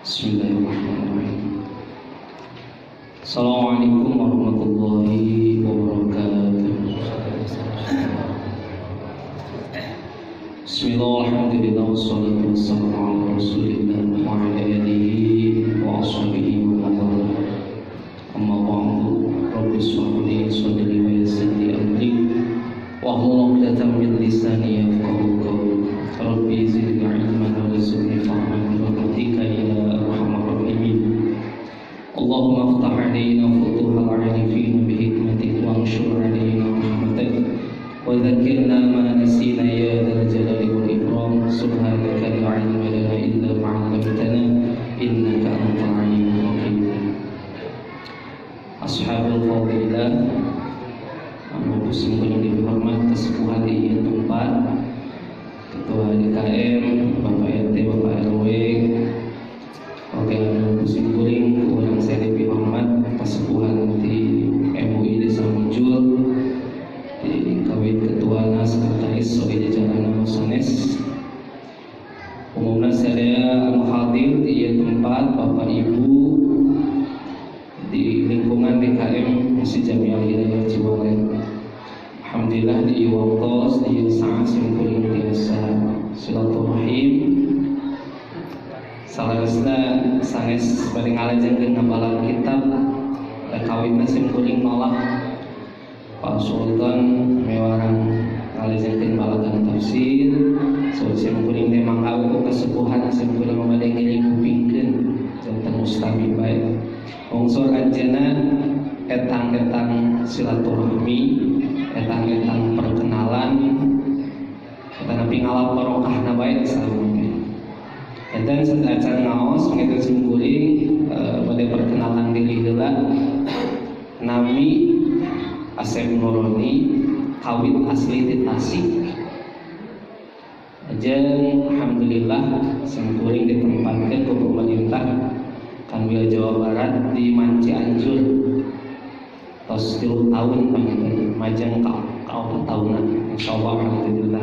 Bismillahirrahmanirrahim. Assalamualaikum warahmatullahi wabarakatuh. Bismillahirrahmanirrahim. Wassalatu wassalamu ala Rasulillah wa ala alihi wa ashabihi wa man wala. Amma ba'du. Rabbi shrah li sadri wa yassir li amri wahlul 'uqdatam min lisani yafqahu qawli. Rabbi zidni 'ilman warzuqni fahman bi rahmatika ya arhamar rahimin. Allahumma iftah 'alaina futuhal 'arifin bi hikmatik wa anshur 'alaina rahmatak wa dhakkirna ma nasina ya dzal jalali wal ikram. Subhanaka la 'ilma lana illa ma 'allamtana innaka antal 'alimul hakim. Ashabul fadilah, anu sing dihormat kesepuhan di tempat Ketua DKM, Bapak RT, Bapak RW, oke, anu sing kuring kurang saya dihormat kesepuhan di MUI Desa Muncul, di kawin ketuana sekretaris soal jajaran sanes. Umumnya saya anu hadir di tempat Bapak Ibu di lingkungan DKM Masjid Jamiah Hidayah Ciwalem. Alhamdulillah di waktu di saat simpuling biasa silaturahim salarasna sanes bari ngalajengkeun ngabalan kitab da kawitna simpuling nolak Pak Sultan mewarang ngalajengkeun balagan tafsir so simpuling teh mangkawe kesepuhan simpuling mabade ngilingupingkeun janten mustami bae unsur anjeunna etang-etang silaturahmi, etang-etang perkenalan, tetapi ngalap barokah nabaik salamnya. Enten sedaya ngaos mengitu simkuling pada perkenalan diri heula. Nami Asep Nuroni, kawin asli di Tasik. Ajeng alhamdulillah simkuling ditempatkan ke pemerintah Kanwil Jawa Barat di Cianjur. Tos 3 tahun panjang majang kau tahunan insyaallah alhamdulillah.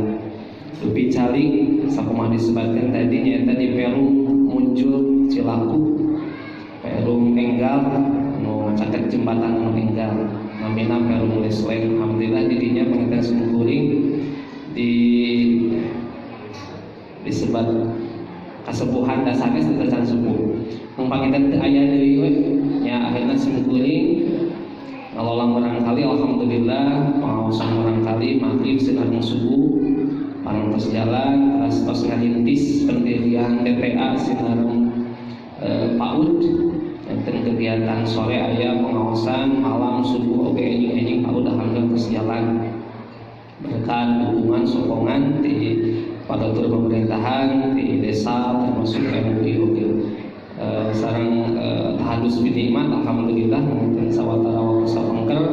Dupi calik sakumaha disebutkan tadi nyata di Peru muncul Cilaku Peru Enggal nu caket jembatan nu Enggal namina Peru Leswen. Alhamdulillah didinya penginten sumkuring disebat kasepuhan dasarnya setelah subuh mun panginten teu aya deui we nya akhirna sumkuring ngalolang barangkali alhamdulillah pengawasan barangkali maghrib sedang subuh parantos jalan tos ngarintis pendirian TPA sinareng PAUD enten kegiatan sore aya pengawasan malam subuh oge enjing PAUD alhamdulillah tos jalan berkat dukungan sokongan di padatur pemerintahan di desa termasuk MUI oge sareng tahadus binikmat alhamdulillah mungkin sawatara waktu sapengker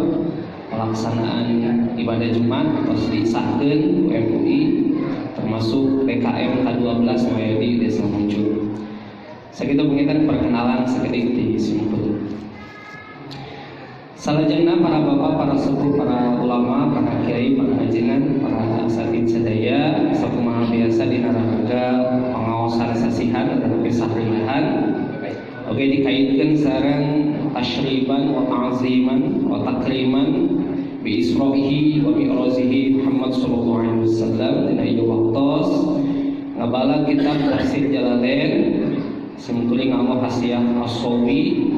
pelaksanaan ibadah Jumat terus disahkeun MUI termasuk PKM K12 maya di Desa Muncul. Sakitu penginten perkenalan sakedik di simpul. Salajengna para bapak, para sepuh, para ulama, para kiai, para ajengan, para asatid sadaya sakumaha biasa dina rangka pengaosan sasihan dan pesahrihan. Oke, dikaitkan sareng tasyriban wa ta'ziman wa takriman bi isra'ihi wa mi'rajihi Muhammad sallallahu alaihi wasallam dina ieu waktos ngabala kitab Tafsir Jalalain simkuling nganggo hasiah as-Sawi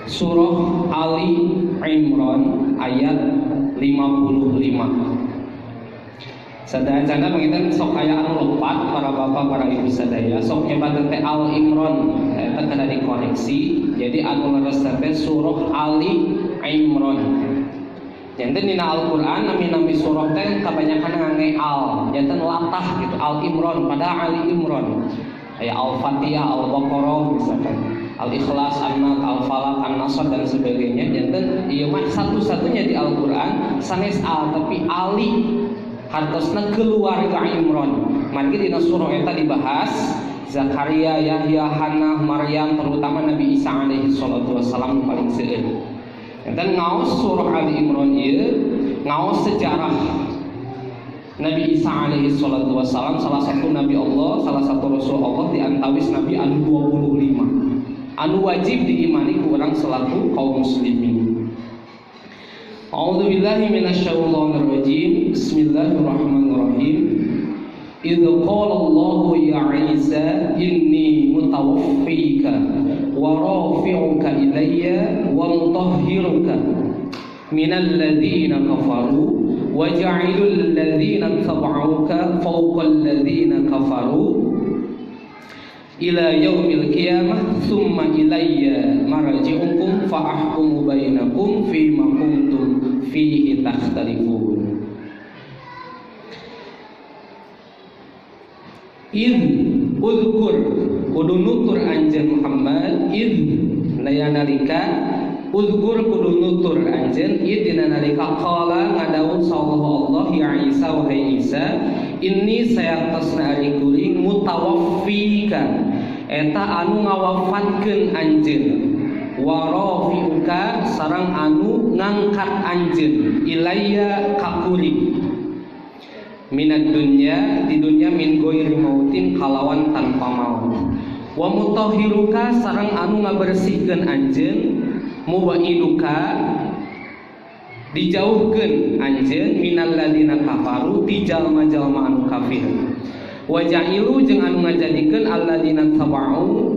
surah Ali Imran ayat 55. Sadaya-sadaya penginten sok aya anu lompat para bapak para ibu sadaya sok nyebat teh Al Imran eta kana dikoreksi jadi anu leres teh surah Ali Imran. Janten dina Al-Qur'an nami-nami surah teh kabanyakan ngangge al janten latah gitu Al Imran pada Ali Imran aya Al-Fatihah, Al-Baqarah misalkan Al-Ikhlas, An-Nas, Al-Falaq, An-Nasr dan sebagainya. Janten ieu mah satu-satunya di Al-Qur'an sanes al tapi Ali hartosna keluarga Imran. Mangke dina surah eta dibahas Zakaria, Yahya, Hannah, Maryam, terutama Nabi Isa alaihi salatu wassalam paling seueur. Enten ngaos surah Ali Imran ieu ngaos sejarah Nabi Isa alaihi salatu wassalam salah satu nabi Allah, salah satu rasul Allah di antawis nabi anu 25 anu wajib diimani ku urang selaku kaum muslimin. A'udzu billahi minasyaitonir rajim. Bismillahirrahmanirrahim. Idz qala Allahu ya Isa inni mutawaffika wa rafi'uka ilayya wa mutahhiruka minal ladzina kafaru wa ja'ilul ladzina tabauka fawqal ladzina kafaru ila yaumil qiyamah thumma ilayya marji'ukum fa ahkumu bainakum fima kuntum fihi takhtalifun. Id udhkur kudu nutur anjeun Muhammad, id nayanalika udhkur kudu nutur anjeun id dina nalika qala ngadawuh sallallahu Allah ya Isa wahai Isa inni sayaktasna ari kuring mutawaffika eta anu ngawafatkeun anjeun wa rafi'uka sareng anu ngangkat anjeun ilayya ka kuring minad dunya di dunya min ghairi mautin kalawan tanpa maut wa mutahhiruka sareng anu ngabersihkeun anjeun mubaiduka dijauhkeun anjeun minal ladina kafaru ti jalma-jalma anu kafir wa ja'ilu jeung anu ngajadikeun alladina tabau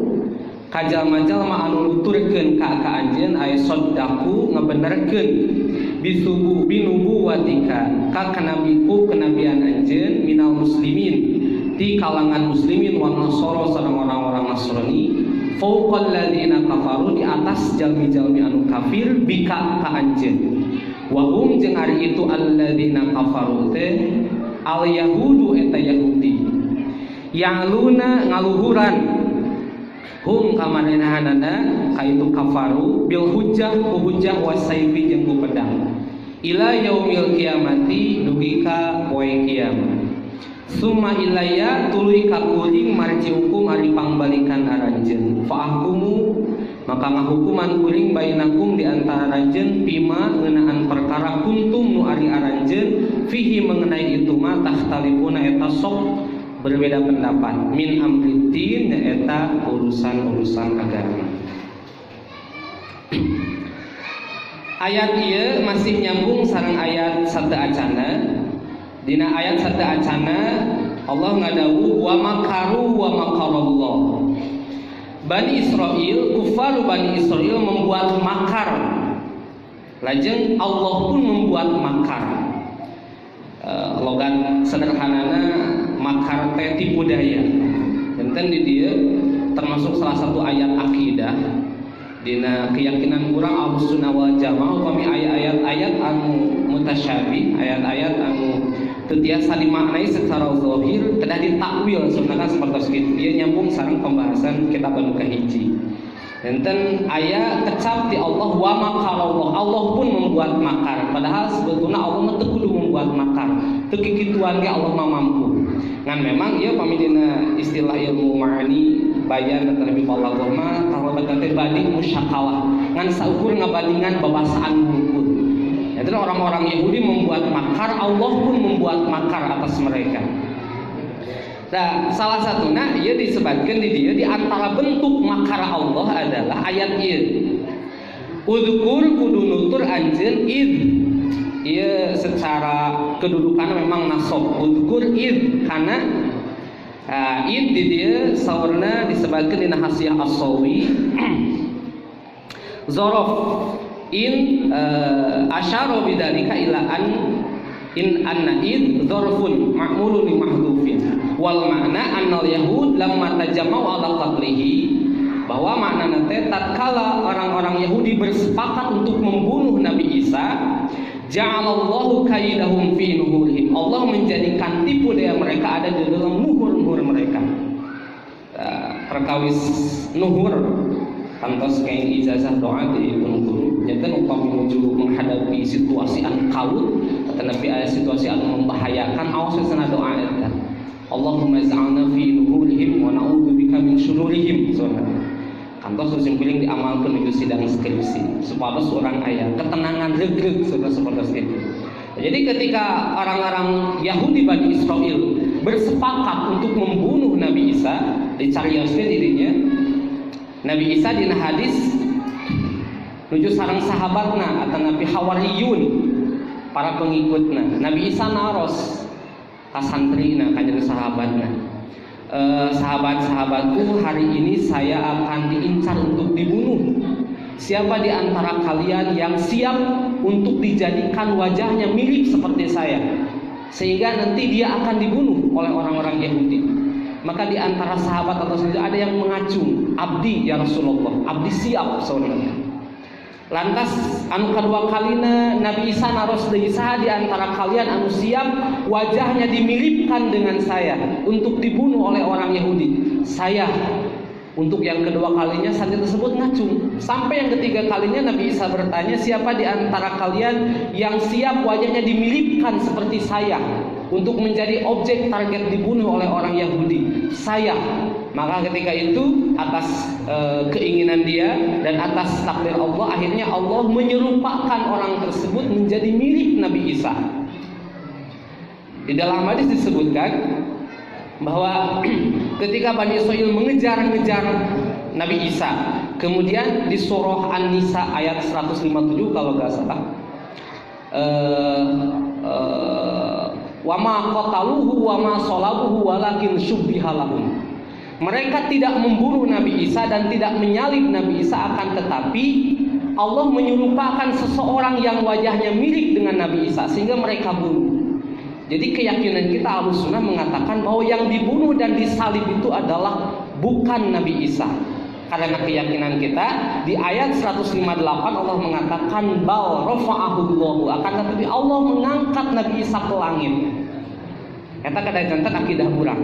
ka jalma-jalma anu nuturkeun ka anjeun aya saddaku ngabenerkeun bisubu binubuwatika ka kenabiku kenabian anjeun minal muslimin di kalangan muslimin wa nasara sareng orang-orang Nasrani fauqal ladzina kafaru di atas jalmi-jalmi anu kafir bika ka anjeun wa hum jeung ari itu alladzina kafaru teh al yahudu eta yahudi ya'luna ngaluhuran hum kamanehanana kaitu kafaru bil hujjah ku hujjah wasaifi jeung ku pedang ila yaumil kiamati dugi ka poe kiamat summa ilayya tuluy ka kuring marjiukum ari pangbalikan aranjeun fa ahkumu maka ngahukuman kuring bainakum di antara aranjeun pima ngeunaan perkara kuntum nu ari aranjeun fihi mengenai itu mah takhtalifuna eta sok berbeda pendapat min amriddin eta urusan-urusan agama. Ayat ieu masih nyambung sareng ayat sate acana. Dina ayat sate acana Allah ngadawuh wa makaru wa makarallah. Bani Israil, kufar Bani Israil membuat makar. Lajeng Allah pun membuat makar. Logat sederhanana makar teh tipu daya. Enten di dieu termasuk salah satu ayat akidah dina keyakinan kurang Ahlussunnah wal Jamaah upami ayat-ayat anu mutasyabih, ayat-ayat anu teu tiasa dimaknai secara zahir kedah ditakwil sebenarnya seperti itu. Dia nyambung sareng pembahasan kitab anu kahiji. Enten aya kecap di Allah wa makarallah. Allah pun membuat makar. Padahal sebetulnya Allah teu kudu membuat makar. Teu kikituan ge Allah mah mampu. Ngan memang ieu pamidina istilah ilmu ma'ani bayan terlebih balaghah mah kalau teh badi musyakalah. Ngan saukur ngabandingan babasaan bungkul. Jadi orang-orang Yahudi membuat makar, Allah pun membuat makar atas mereka. Nah, salah satunya ia disebutkan di dia di antara bentuk makar Allah adalah ayat ieu. Udhkur kudu nutur anjeun id. Ia secara kedudukan memang nasab. Udhkur id karena id di dia saurna disebutkan di Hasyiah As-Sawi. Zorof in asyara bidzalika ila an in anna id dzarfun ma'mulun li mahdhufin wal makna annal yahud lamma tajamma'u ala qatrihi bahwa maknana teh tatkala orang-orang Yahudi bersepakat untuk membunuh Nabi Isa ja'alallahu kaidahum fi nuhurihim Allah menjadikan tipu daya mereka ada di dalam nuhur-nuhur mereka. Perkawis nuhur kantos kain ijazah doa di guru jantan upami menuju menghadapi situasi anu kalut tetapi ada situasi anu membahayakan awas sana doa eta Allahumma ij'alna fi nuhurihim wa na'udzubika min syururihim kantos simpiling diamalkeun di sidang skripsi supados urang aya ketenangan regreg seperti itu Jadi ketika orang-orang Yahudi Bani Israel bersepakat untuk membunuh Nabi Isa, dicarioskeun dirinya Nabi Isa dina hadis nuju sareng sahabatna atau Nabi Hawariyun, para pengikutna. Nabi Isa naros ka santrina, ka sahabatna, sahabat-sahabatku, hari ini saya akan diincar untuk dibunuh. Siapa di antara kalian yang siap untuk dijadikan wajahnya mirip seperti saya, sehingga nanti dia akan dibunuh oleh orang-orang Yahudi? Maka di antara sahabat atau sahabat ada yang mengacung, abdi ya Rasulullah, abdi siap saudara. Lantas anu kedua kalina Nabi Isa naros deui, saha di antara kalian anu siap wajahnya dimiripkan dengan saya untuk dibunuh oleh orang Yahudi? Saya. Untuk yang kedua kalinya santri tersebut ngacung. Sampai yang ketiga kalinya Nabi Isa bertanya, siapa di antara kalian yang siap wajahnya dimiripkan seperti saya untuk menjadi objek target dibunuh oleh orang Yahudi? Saya. Maka ketika itu atas keinginan dia dan atas takdir Allah, akhirnya Allah menyerupakan orang tersebut menjadi mirip Nabi Isa. Di dalam hadis disebutkan bahwa ketika Bani Israil mengejar-ngejar Nabi Isa, kemudian di surah An-Nisa ayat 157 kalau nggak salah, wa ma qataluhu wa ma salabuhu walakin syubbiha lahum. Mereka tidak membunuh Nabi Isa dan tidak menyalib Nabi Isa, akan tetapi Allah menyerupakan seseorang yang wajahnya mirip dengan Nabi Isa sehingga mereka bunuh. Jadi keyakinan kita Ahlussunnah mengatakan bahwa yang dibunuh dan disalib itu adalah bukan Nabi Isa. Karena keyakinan kita di ayat 158 Allah mengatakan bal rafa'ahullahu, akan tetapi Allah mengangkat Nabi Isa ke langit. Eta kadajanten akidah urang.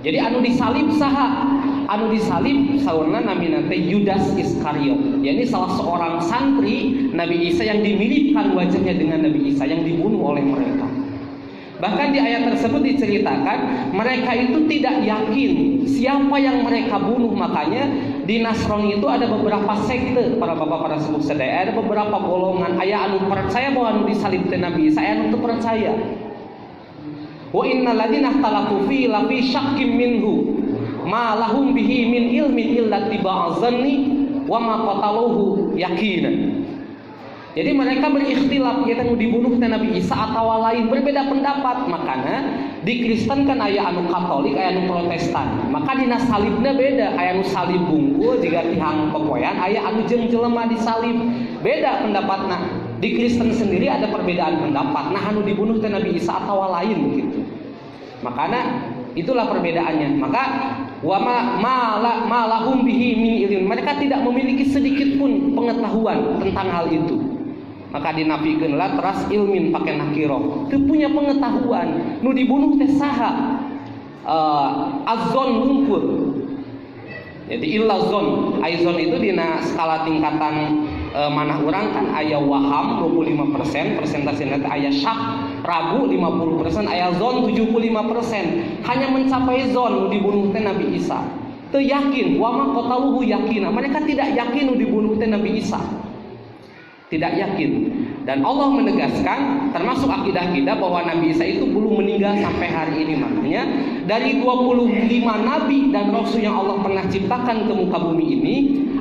Jadi anu disalib saha? Anu disalib saurna namina teh Yudas Iskariot. Yani salah seorang santri Nabi Isa yang dimiripkan wajahnya dengan Nabi Isa yang dibunuh oleh mereka. Bahkan di ayat tersebut diceritakan mereka itu tidak yakin siapa yang mereka bunuh. Makanya di Nasrani itu ada beberapa sekte, para bapak para sepuh sadaya, ada beberapa golongan. Aya anu percaya bahwa anu disalib teh Nabi Isa, aya anu teu percaya. Wa innal ladzina ikhtalafu fi la fi syakkim minhu ma lahum bihi min ilmin illa tiba'azanni wa ma qataluhu yaqinan. Jadi mereka berikhtilaf, yaitu anu dibunuh teh Nabi Isa atau lain, berbeda pendapat. Makanya di Kristen kan aya anu Katolik, aya anu Protestan. Maka dina salibna beda, aya anu salib bungkul jiga tihang pepoyan, aya anu jeung jelema disalib. Beda pendapatna. Di Kristen sendiri ada perbedaan pendapat. Nah anu dibunuh teh Nabi Isa atau lain gitu. Makanya itulah perbedaannya. Maka wa ma lahum bihi min ilmin. Mereka tidak memiliki sedikit pun pengetahuan tentang hal itu. Maka dinafikeunlah teras ilmin pakai nakiroh, teu punya pengetahuan. Nu dibunuh teh saha? Azon bungkul. Jadi illazon, aizon itu dina skala tingkatan manah urang kan aya waham 25%, persentasenya teh aya syak, ragu 50%, aya zon 75%. Hanya mencapai zon nu dibunuh teh Nabi Isa. Teu yakin, wa ma qataluhu yaqina. Mereka tidak yakin nu dibunuh teh Nabi Isa. Tidak yakin. Dan Allah menegaskan termasuk akidah kita bahwa Nabi Isa itu belum meninggal sampai hari ini. Makanya dari 25 nabi dan rasul yang Allah pernah ciptakan ke muka bumi ini,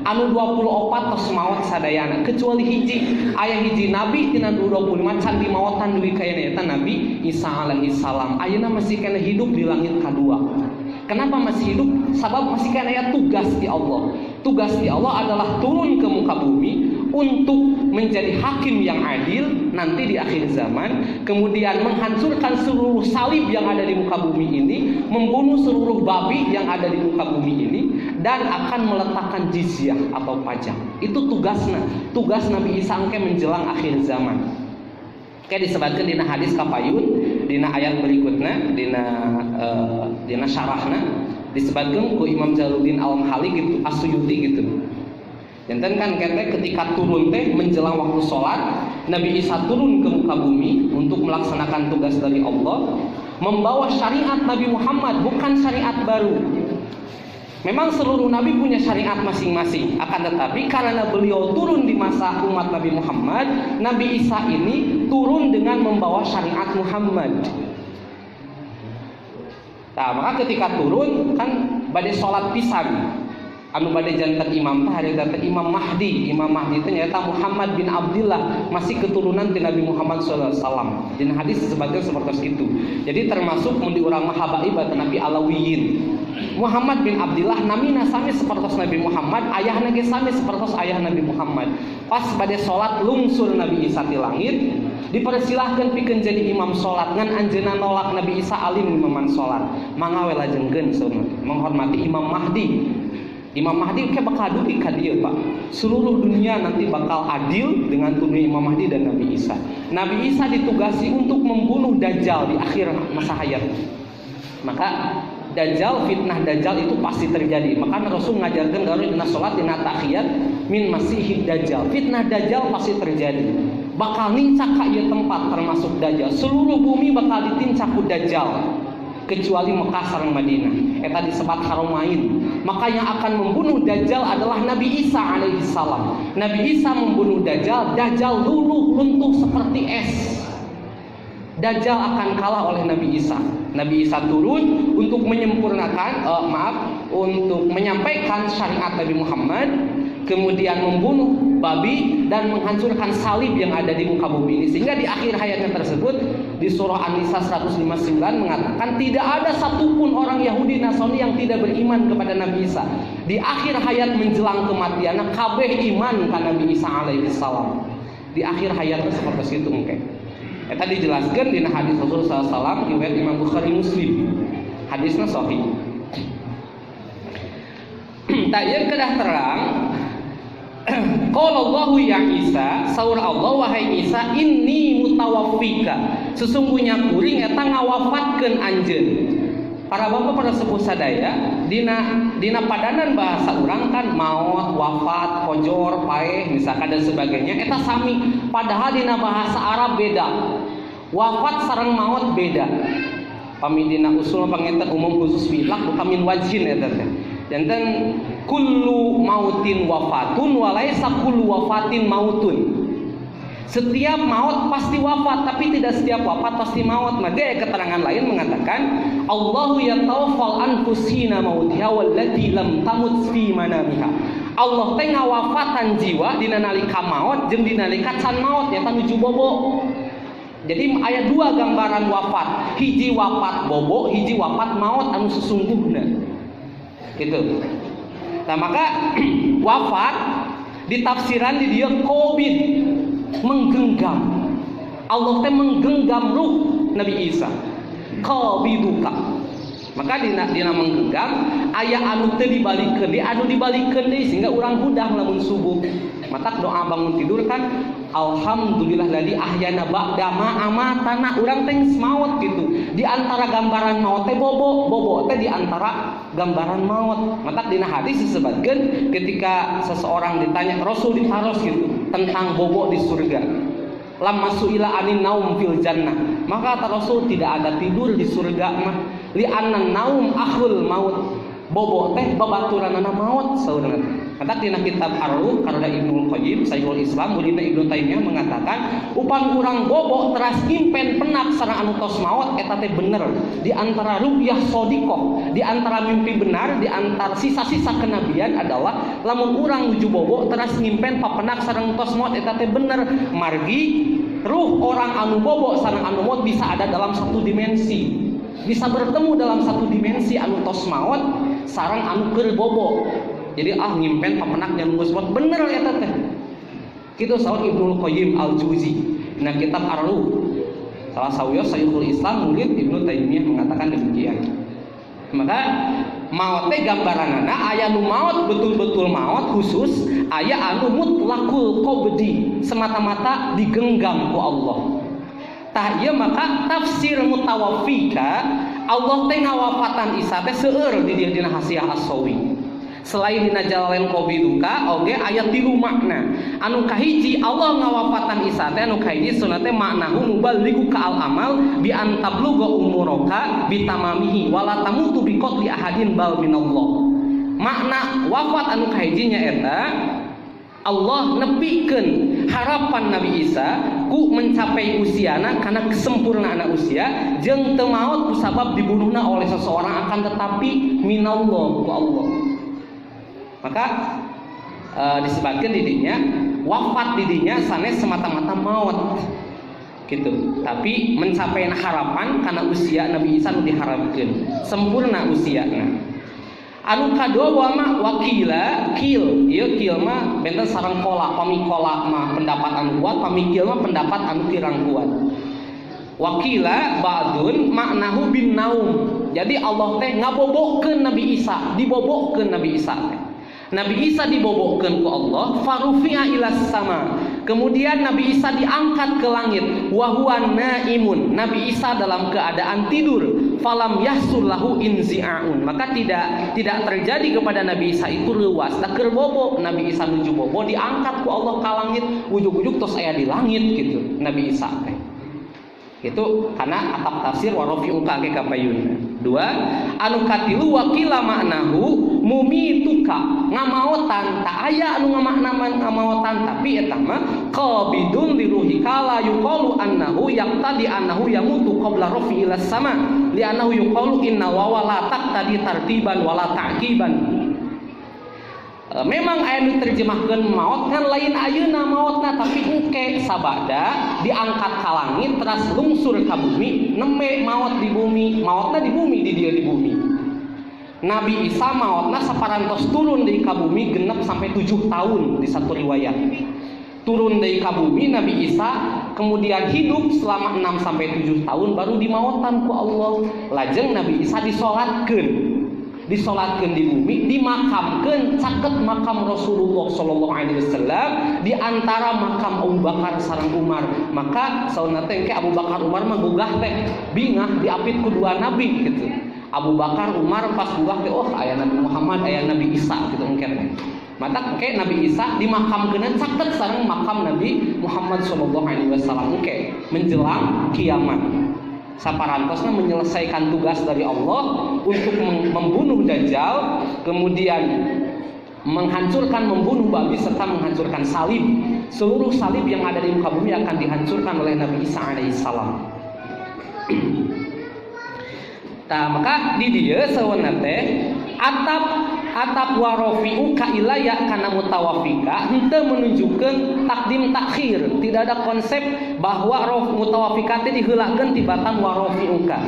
anu 24 tos maot sadayana kecuali hiji. Aya hiji nabi tina 25 can dimaotan duwi kayana eta Nabi Isa alaihi salam. Ayeuna masih kena hidup di langit kedua. Kenapa masih hidup? Sabab masih kena aya tugas di Allah. Tugas di Allah adalah turun ke muka bumi untuk menjadi hakim yang adil nanti di akhir zaman, kemudian menghancurkan seluruh salib yang ada di muka bumi ini, membunuh seluruh babi yang ada di muka bumi ini, dan akan meletakkan jizyah atau pajak. Itu tugasnya, tugas Nabi Isa engke menjelang akhir zaman. Kayak disebutkan dina hadis kapayun, dina ayat berikutnya, dina syarahna disebutkan ku Imam Jalaluddin Al-Mahali gitu, As-Suyuti gitu. Jantan kan ketika turun teh menjelang waktu sholat, Nabi Isa turun ke muka bumi untuk melaksanakan tugas dari Allah, membawa syariat Nabi Muhammad, bukan syariat baru. Memang seluruh nabi punya syariat masing-masing, akan tetapi karena beliau turun di masa umat Nabi Muhammad, Nabi Isa ini turun dengan membawa syariat Muhammad. Nah, maka ketika turun kan badai sholat pisan, anu badai jantan imam tah hari jantan Imam Mahdi. Imam Mahdi itu nyata Muhammad bin Abdullah, masih keturunan dari Nabi Muhammad SAW. Dan hadis sebagian seperti itu. Jadi termasuk mun diurang mahabaib Nabi Alawiyin. Muhammad bin Abdullah namina sami seperti Nabi Muhammad, ayahna ge sami seperti ayah Nabi Muhammad. Pas badai sholat lungsur Nabi Isa di langit, dipersilahkan pikeun jadi imam sholat ngan anjeunna nolak Nabi Isa alim imaman sholat. Mangga we lajengkeun menghormati Imam Mahdi. Imam Mahdi ke bakal dugi ka dieu, Pak. Seluruh dunia nanti bakal adil dengan turunnya Imam Mahdi dan Nabi Isa. Nabi Isa ditugasi untuk membunuh Dajjal di akhir masa hayat. Maka Dajjal, fitnah Dajjal itu pasti terjadi. Maka Rasul ngajarkan kalau dina salat dina tahiyat min masihid Dajjal. Fitnah Dajjal pasti terjadi. Bakal nincak ka ieu tempat termasuk Dajjal. Seluruh bumi bakal ditincak ku Dajjal kecuali Mekah sareng Madinah. Eta disebat Haramain. Maka yang akan membunuh Dajjal adalah Nabi Isa alaihissalam. Nabi Isa membunuh Dajjal, Dajjal luluh luntuh seperti es. Dajjal akan kalah oleh Nabi Isa. Nabi Isa turun untuk menyempurnakan, untuk menyampaikan syariat Nabi Muhammad, kemudian membunuh babi dan menghancurkan salib yang ada di muka bumi ini. Sehingga di akhir hayatnya tersebut di surah An-Nisa 159 mengatakan tidak ada satupun orang Yahudi Nasrani yang tidak beriman kepada Nabi Isa. Di akhir hayat menjelang kematiannya kabeh iman ka Nabi Isa alaihissalam. Di akhir hayatnya seperti itu mungkin. Eta dijelaskan di hadis Rasulullah SAW riwayat Imam Bukhari Muslim. Hadisnya sahih. Tak ieu kedah terang. Qala Allahu ya Isa, saur Allah wahai Isa, inni mutawaffika. Sesungguhnya kuring eta ngawafatkeun anjeun. Para bapak para sepuh sadaya, dina padanan bahasa urang kan maut, wafat, kojor, paeh, misalkan dan sebagainya eta sami. Padahal dina bahasa Arab beda. Wafat sareng maut beda. Pami dina usul panginten umum khusus bilak bukan min wajhin eta teh. Janten kullu mautin wafatun walaisa kullu wafatin mautun. Setiap maut pasti wafat, tapi tidak setiap wafat pasti maut. Maka keterangan lain mengatakan Allahu yatawaffal anfus hina mautiha wallati lam tamut fi manamiha. Allah teh ngawafatan jiwa dina nalika maut jeung dina nalika can maut nyata nuju bobo. Jadi aya dua gambaran wafat, hiji wafat bobo, hiji wafat maut anu sesungguhna. Gitu. Nah, maka wafat ditafsiran di dia COVID, menggenggam. Allah teh menggenggam ruh Nabi Isa. Qabiduka. Maka dina menggenggam aya anu teu dibalikeun, anu dibalikeun deui sehingga urang hudah lamun subuh. Matak doa bangun tidur kan alhamdulillahilladzi ahyana ba'da ma amatana, urang teh maut gitu. Di antara gambaran maut teh bobo teh di antara gambaran maut. Matak dina hadis disebutkeun ketika seseorang ditanya Rasul ditaros gitu tentang bobo di surga. Lamma suila anin naum fil jannah. Maka kata Rasul tidak ada tidur di surga mah. Li anna naum akhul maut. Bobo teh babaturanana maut saudara. Kata dina kitab Ar-Ruh karena Ibnu Qayyim Syekhul Islam mulina Ibnu Taimiyah mengatakan upan urang bobo teras impen penak sareng anu tos maut eta teh bener. Di antara ru'yah shadiqah, di antara mimpi benar, di antara sisa-sisa kenabian adalah lamun urang nuju bobo teras ngimpen papenak sareng tos maut eta teh bener. Margi ruh orang anu bobo sareng anu maut bisa ada dalam satu dimensi. Bisa bertemu dalam satu dimensi anu tos maut sareng anu keur bobo. Jadi ngimpen pemenak yang nunggu spot bener eta teh. Kitu saur Ibnu Qayyim Al-Jauzi. Nah kitab Ar-Ruh. Salah sawios Syekhul Islam murid Ibnu Taimiyah mengatakan demikian. Maka maut teh gambaranana aya nu maut betul-betul maut khusus, aya anu mutlaqul qabdi, semata-mata digenggam ku Allah. Tah ieu maka tafsir mutawaffika Allah teh ngawafatan Isa teh seueur di dieu dina Hasiah As-Sawi. Selain dina Jalalain qabiduka oge aya 3 makna. Anu kahiji Allah ngawafatan Isa teh anu kahiji sunna teh maknahu muballighu ka al amal bi an tablugha umuraka bi tamamihi wala tamutu bi qatli ahadin bal minallah. makna wafat anu kahijinya eta Allah nepikeun harapan Nabi Isa ku mencapai usiana karena kesempurnaan usia jeung teu maot kusabab dibunuhna oleh seseorang, akan tetapi minallah ku Allah. Maka disebutkan didinya wafat didinya sanes semata-mata maut gitu, tapi mencapai harapan karena usia Nabi Isa nu diharapkeun sempurna usiana. Anu kadoa mah wakila kil, ieu kil mah benten sareng kola, pamikola mah pendapat anu kuat, pamikil mah pendapat anu kirang kuat. Wakila ba'dun maknahu bin naum. Jadi Allah teh ngabobokeun Nabi Isa, dibobokeun Nabi Isa. Nabi Isa dibobokeun ku Allah, farufi'a ilas sama. Kemudian Nabi Isa diangkat ke langit, wa huwa naimun. Nabi Isa dalam keadaan tidur, falam yahsul lahu inzi'aun. Maka tidak terjadi kepada Nabi Isa itu leuwas. Da keur bobo, Nabi Isa nuju bobo diangkat ku Allah ka langit, ujug-ujug tos aya di langit gitu Nabi Isa teh. Itu karena atap tafsir wa rafi'uka ke kapayun. Dua, anu katilu wakila maknahu mumituka, ngamaotan tak aya anu ngamaknaman ngamaotan, tapi eta mah qabidun li ruhika la yuqalu annahu yaqtadi annahu yamutu qabla rafi ila sama li annahu yuqalu inna wa la taqtadi tartiban wala ta'qiban. Memang aya diterjemahkeun maot kan lain ayeuna maotna, tapi engke sabada diangkat ka langit teras lungsur ka bumi, neme maot di bumi, maotna di bumi, di dieu di bumi. Nabi Isa maotna saparantos turun deui ka bumi genep sampai 7 tahun di satu riwayat. Turun deui ka bumi Nabi Isa, kemudian hidup selama 6 sampai 7 tahun baru dimaotan ku Allah. Lajeng Nabi Isa disolatkeun di bumi, dimakamkeun caket makam Rasulullah sallallahu alaihi wasallam di antara makam Abu Bakar sareng Umar. Maka sauna teh engke Abu Bakar Umar mah gugah teh bingah diapit ku dua nabi gitu. Abu Bakar Umar pas gugah teh oh aya Nabi Muhammad aya Nabi Isa gitu engke teh. Mata engke Nabi Isa dimakamkeun caket sareng makam Nabi Muhammad sallallahu alaihi wasallam engke menjelang kiamat. Saparantosna menyelesaikan tugas dari Allah untuk membunuh Dajjal, kemudian menghancurkan, membunuh babi serta menghancurkan salib. Seluruh salib yang ada di muka bumi akan dihancurkan oleh Nabi Isa alaihissalam. Nah, maka di dieu sawana teh atap warofi'u ka ilaya kana mutawafika henteu menunjukkeun takdim takhir. Tidak ada konsep bahwa mutawafika teh diheulakeun tibatan warofi'uka.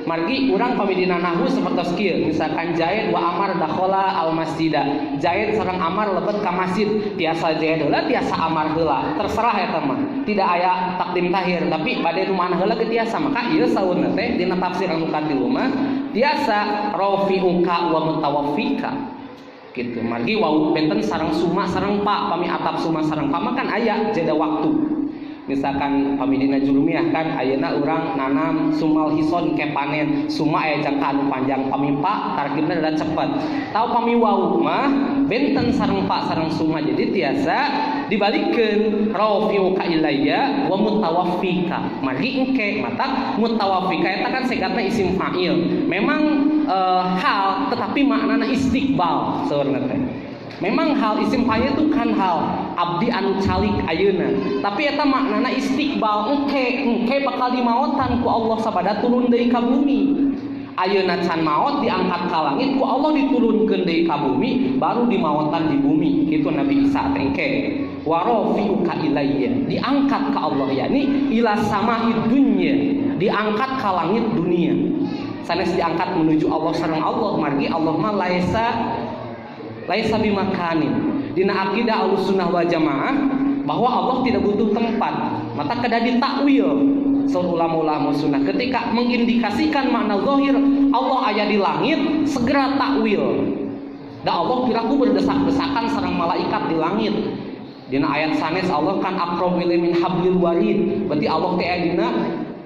Margi urang pamidina nahwu sapertos kieu, misalkan Zaid wa Amar dakhala al masjida. Zaid sareng Amar lebet ka masjid, tiasa Zaid heula tiasa Amar heula. Terserah eta mah. Tidak aya takdim takhir, tapi bade nu mana heula ge tiasa. Maka ieu saeuna teh dina tafsir anu katilu mah tiasa rafi'uka wa mutawaffika. Gitu. Margi wau benten sareng suma sareng pa, pami atap suma sareng pa mah kan aya jeda waktu. Misalkan pamidina Julumiyah kan ayeuna urang nanam sumal hison ke panen, suma aya jangka anu panjang, pamimpa tarkibna da cepet. Tau pami wau mah benten sareng pa sareng suma, jadi tiasa dibalikeun rafi'u ka ilayya wa mutawaffika. Margi engke mata mutawaffika eta kan segatna isim fa'il. Memang hal tetapi maknana istiqbal saurna teh. Memang hal isim fa'il itu kan hal abdi anu calik ayeuna, tapi eta maknana istiqbal engke bakal dimaotan ku Allah sabada turun deui ka bumi. Ayeuna can maot diangkat ka langit ku Allah diturunkeun deui ka bumi baru dimaotan di bumi. Kitu Nabi Isa teh engke wa rafi'uka ilayya, diangkat ka Allah yakni ila sama'id dunya, diangkat ka langit dunia. Sanes diangkat menuju Allah sareng Allah, margi Allah mah laisa bimakanin. Dina akidah Ahlussunnah wal Jamaah bahwa Allah tidak butuh tempat. Maka kada ditakwil saur ulama-ulama sunnah ketika mengindikasikan makna zahir Allah aya di langit segera takwil. Da Allah piraku berdesak-desakan sareng malaikat di langit. Dina ayat sanes Allah kan aqrabu min hablil warid. Berarti Allah teh aya dina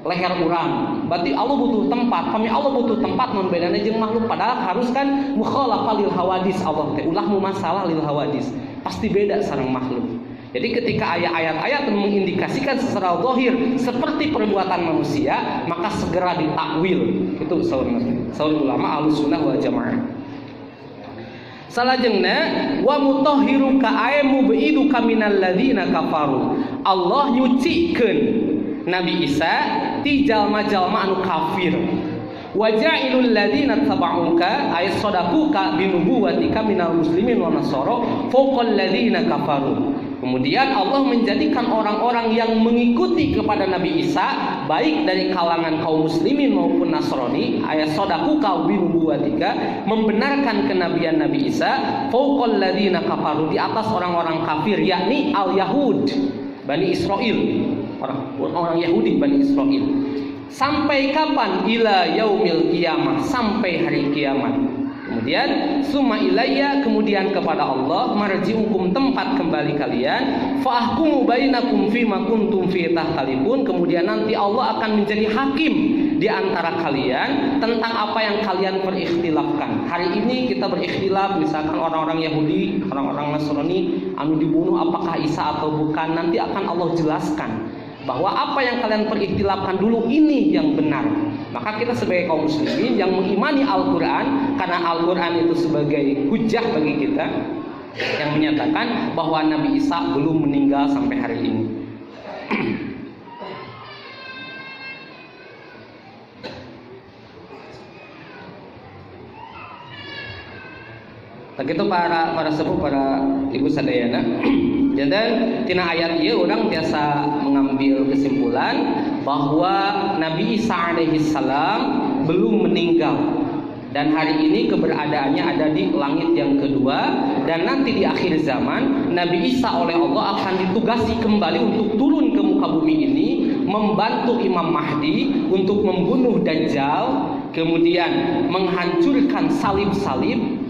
leher urang. Berarti Allah butuh tempat. Kami Allah butuh tempat non bedana jeung makhluk, padahal harus kan mukhalafah lil hawadis. Allah teh ulah mumasalah lil hawadis. Pasti beda sareng makhluk. Jadi ketika ayat-ayat mengindikasikan secara zahir seperti perbuatan manusia, maka segera ditakwil. Itu saur ulama Ahlussunnah wal Jamaah. Salajengna wa mutahhiruka ay mub'iduka minal ladzina kafaru. Allah nyucikeun Nabi Isa ti jalma-jalma anu kafir. Wa ja'ilul ladzina tabauka ay sadaquka binubuwatika minal muslimin wa nasara fawqal ladzina kafaru. Kemudian Allah menjadikan orang-orang yang mengikuti kepada Nabi Isa baik dari kalangan kaum muslimin maupun Nasrani ayat sadaquka binubuwatika membenarkan kenabian Nabi Isa fawqal ladzina kafaru di atas orang-orang kafir yakni al-Yahud Bani Israel orang Yahudi Bani Israel. Sampai kapan? Ila yaumil qiyamah, sampai hari kiamat. Kemudian summa ilayya, kemudian kepada Allah marji'ukum, tempat kembali kalian, fa ahkumu bainakum fima kuntum fi tahtalifun. Kemudian nanti Allah akan menjadi hakim di antara kalian tentang apa yang kalian berikhtilafkan. Hari ini kita berikhtilaf, misalkan orang-orang Yahudi, orang-orang Nasrani anu dibunuh apakah Isa atau bukan, nanti akan Allah jelaskan bahwa apa yang kalian berikhtilafkan dulu ini yang benar. Maka kita sebagai kaum muslimin yang mengimani Al-Quran, karena Al-Quran itu sebagai hujah bagi kita yang menyatakan bahwa Nabi Isa belum meninggal sampai hari ini. Begitu para sepuh, para ibu sadayana. Dan tina ayat ieu orang biasa mengambil kesimpulan bahwa Nabi Isa alaihi salam belum meninggal dan hari ini keberadaannya ada di langit yang kedua, dan nanti di akhir zaman Nabi Isa oleh Allah akan ditugasi kembali untuk turun ke muka bumi ini membantu Imam Mahdi untuk membunuh Dajjal, kemudian menghancurkan salib-salib,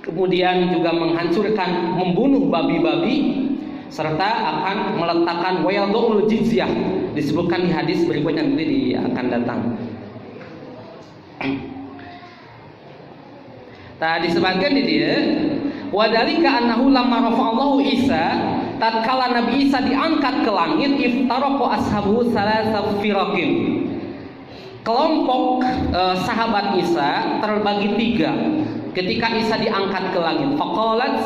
kemudian juga menghancurkan, membunuh babi-babi, serta akan meletakkan wayadul jizyah, disebutkan di hadis berikutnya nanti akan datang. Disebutkan di dia wadalika annahu lamma rafa'allahu Isa, tatkala Nabi Isa diangkat ke langit, iftaraqu ashabu salasa firaqin. Kelompok sahabat Isa terbagi tiga ketika Isa diangkat ke langit. Faqalat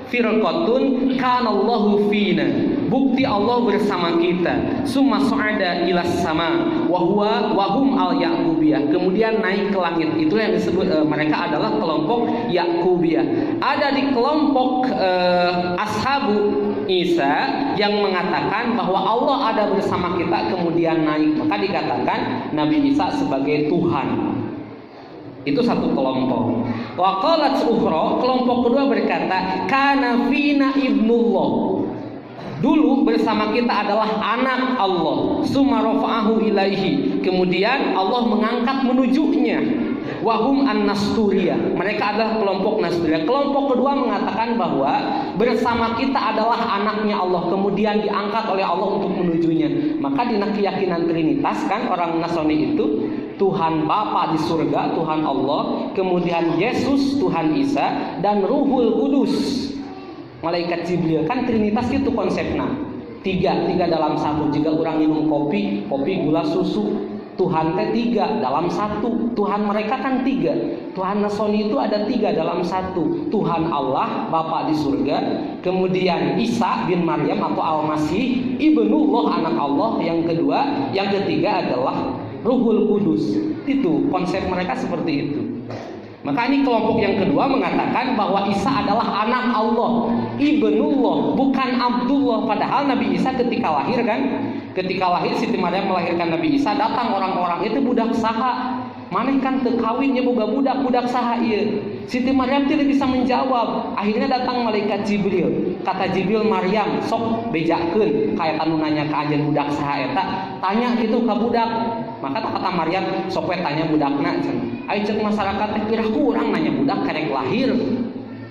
firqatun kanallahu fina, bukti Allah bersama kita. Summa su'ada ilas sama wa hum al yaqubiyah, kemudian naik ke langit. Itulah yang disebut mereka adalah kelompok Yaqubiyah. Ada di kelompok ashabu Isa yang mengatakan bahwa Allah ada bersama kita kemudian naik, maka dikatakan Nabi Isa sebagai Tuhan. Itu satu kelompok. Wa qalat ukhra, kelompok kedua berkata, kana fina ibnullah, dulu bersama kita adalah anak Allah. Summa rafa'ahu ilaihi, kemudian Allah mengangkat menujunya. Wahum an-Nasturiyah, mereka adalah kelompok Nasturiyah. Kelompok kedua mengatakan bahwa bersama kita adalah anaknya Allah, kemudian diangkat oleh Allah untuk menujunya. Maka di keyakinan Trinitas kan orang Nasrani itu Tuhan Bapa di surga, Tuhan Allah, kemudian Yesus, Tuhan Isa, dan Ruhul Kudus, malaikat Jibril. Kan Trinitas itu konsepnya tiga dalam satu. Jika orang minum kopi gula susu, Tuhan teh tiga dalam satu. Tuhan mereka kan tiga. Tuhan Nasrani itu ada tiga dalam satu. Tuhan Allah Bapa di surga, kemudian Isa bin Maryam atau Al-Masih ibnullah, anak Allah yang kedua, yang ketiga adalah Ruhul Kudus. Itu konsep mereka seperti itu. Maka ini kelompok yang kedua mengatakan bahwa Isa adalah anak Allah, ibnullah, bukan Abdullah. Padahal Nabi Isa ketika lahir Siti Maryam melahirkan Nabi Isa, datang orang-orang itu budak saha, maneh kan teu kawinnya boga budak saha ieu. Siti Maryam tidak bisa menjawab. Akhirnya datang malaikat Jibril. Kata Jibril, Maryam sok bejakeun kayak anu nanya ka anjeun budak saha eta, tanya gitu ka budak. Maka kata Maryam, sok we tanya budakna cenah. Ai ceuk masyarakat teh pirah kurang nanya budak karek lahir.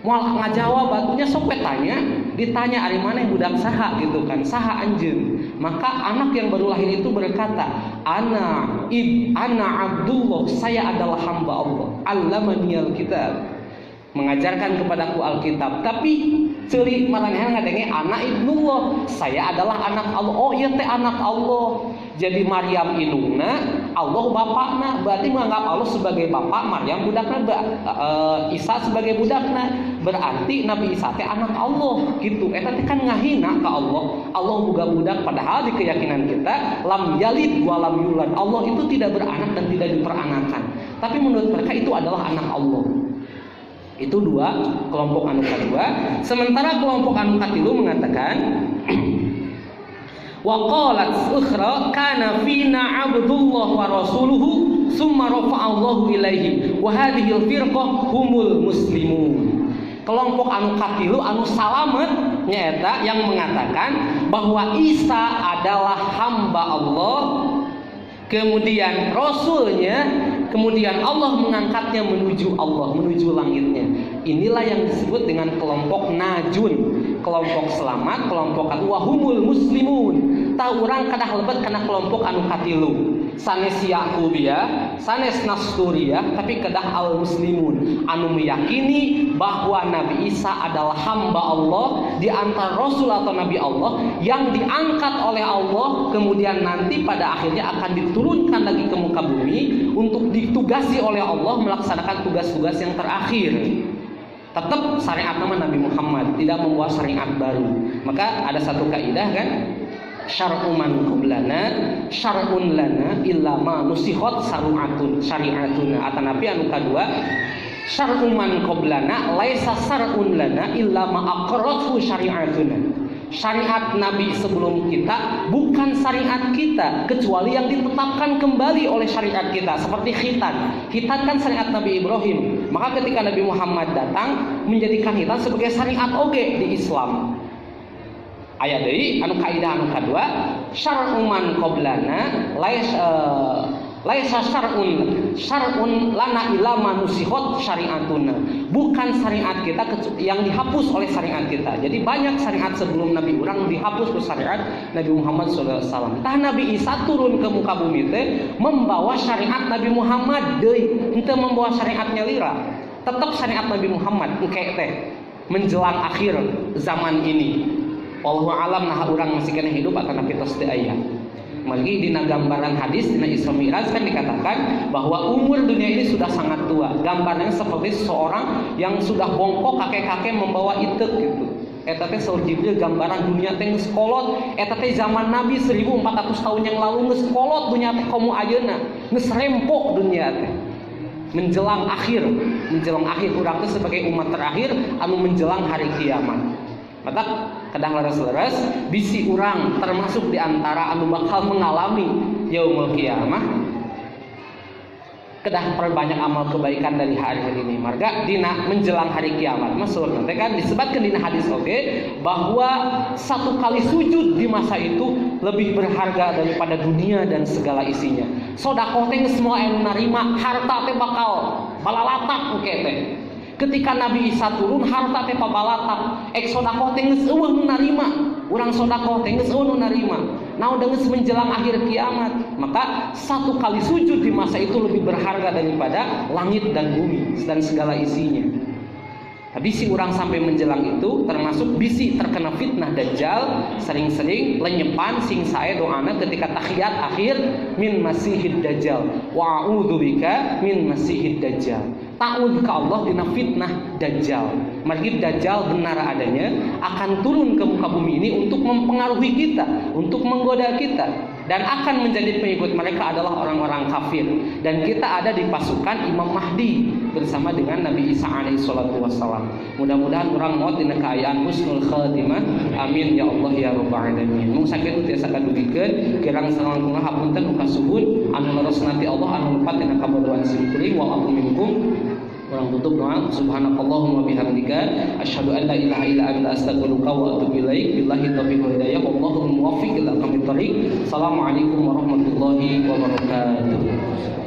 Moal ngajawab batunya sok we tanya, ditanya ari maneh budak saha gitu kan, saha anjeun. Maka anak yang baru lahir itu berkata, ana Abdullah, saya adalah hamba Allah. Allamaniyal kitab, mengajarkan kepadaku Alkitab. Tapi ceuli maranehan ngadenge anak ibnullah, saya adalah anak Allah. Oh iya teh anak Allah. Jadi Maryam indungna Allah bapakna, berarti menganggap Allah sebagai bapak, Maryam budakna, Isa sebagai budakna, berarti Nabi Isa teh anak Allah gitu. Eta teh kan ngahina ka Allah. Allah boga budak, padahal di keyakinan kita lam yalid wa lam yulad. Allah itu tidak beranak dan tidak diperanakan. Tapi menurut mereka itu adalah anak Allah. Itu dua kelompok anu kedua. Sementara kelompok anu katilu mengatakan wa qalat ukhra kana fina abdullah wa rasuluhu summa rafa'allahu ilaihi wa hadhihi al-firqah humul muslimun. Kelompok anu katilu anu salamet nyaeta yang mengatakan bahwa Isa adalah hamba Allah, kemudian Rasulnya, kemudian Allah mengangkatnya menuju Allah, menuju langitnya. Inilah yang disebut dengan kelompok najun, kelompok selamat, kelompok wahumul muslimun. Tahu orang kadah lebet karena kelompok anu katilu. Sanes Yakubiyah, sanes Nasturiyah, tapi kedah al muslimun anu meyakini bahwa Nabi Isa adalah hamba Allah di antara Rasul atau Nabi Allah yang diangkat oleh Allah, kemudian nanti pada akhirnya akan diturunkan lagi ke muka bumi untuk ditugasi oleh Allah melaksanakan tugas-tugas yang terakhir. Tetap syariat nama Nabi Muhammad, tidak membawa syariat baru. Maka ada satu kaidah kan, syar'u man qablana syar'un lana illa ma nusikhat syari'atuna. Atanapi anu kadua, syar'u man qablana laisa syar'un lana illa ma aqarrathu syari'atuna. Syariat Nabi sebelum kita bukan syariat kita kecuali yang ditetapkan kembali oleh syariat kita. Seperti khitan. Khitan kan syariat Nabi Ibrahim. Maka ketika Nabi Muhammad datang menjadikan khitan sebagai syariat oge di Islam. Aya deui anu kaidah anu kadua, syar'u man qablana laisa syar'un lana illa manusikhat syariatuna. Bukan syariat kita yang dihapus oleh syariat kita. Jadi banyak syariat sebelum Nabi urang dihapus ke syariat Nabi Muhammad SAW. Tah Nabi Isa turun ke muka bumi teh membawa syariat Nabi Muhammad deui, henteu membawa syariatnya lira. Tetap syariat Nabi Muhammad engke teh menjelang akhir zaman ini. Wallahu alam nah urang masih kena hidup atau kitos teu aya. Magi dina gambaran hadis dina Isra Mi'raj kan dikatakan bahwa umur dunia ini sudah sangat tua. Gambarnya seperti seorang yang sudah bongkok kakek-kakek membawa itek gitu. Eta teh saur Jibril gambaran dunia teh geus kolot. Eta teh zaman Nabi 1400 tahun yang lalu geus kolot dunia teh komo ayeuna. Geus rempok dunia teh. Menjelang akhir urang teh sebagai umat terakhir anu menjelang hari kiamat. Maka kadang leres-leres bisi urang termasuk diantara anu bakal mengalami yaumul kiamah, kedah perbanyak amal kebaikan dari hari ini. Marga dina menjelang hari kiamat masuk nanti kan disebutkan dina hadis bahwa satu kali sujud di masa itu lebih berharga daripada dunia dan segala isinya. Sodakoh teh semua anu narima, harta teh bakal balalatak engke teh. Ketika Nabi Isa turun harta teh pabalatak, sodakoh teh geus eueuh nu narima, urang sodakoh teh geus eueuh nu narima. Naon geus menjelang akhir kiamat, maka satu kali sujud di masa itu lebih berharga daripada langit dan bumi dan segala isinya. Bisi urang sampai menjelang itu termasuk bisi terkena fitnah dajjal, sering-sering lenyepan sing sae doana ketika tahiyat akhir min masihid dajjal wa a'udzubika min masihid dajjal. Ta'ud ke Allah dina fitnah dajjal. Margi dajjal benar adanya akan turun ke muka bumi ini untuk mempengaruhi kita, untuk menggoda kita, dan akan menjadi pengikut mereka adalah orang-orang kafir. Dan kita ada di pasukan Imam Mahdi bersama dengan Nabi Isa alaihi salatu wassalam. Mudah-mudahan orang maot dina kaayaan husnul khatimah. Amin ya Allah ya rabbal alamin. Mung sakitu tiasa kadugikeun kirang salangkung hapunten uka suhun anu leres nanti Allah anu lepat dina kabodohan simkuring wa aqum minkum. Orang tutup doa subhanakallahumma bihamdika asyhadu an la ilaha illa anta astaghfiruka wa atubu ilaik billahi taufiq wal hidayah wallahu muwaffiq ila aqwamit thoriq. Assalamualaikum warahmatullahi wabarakatuh.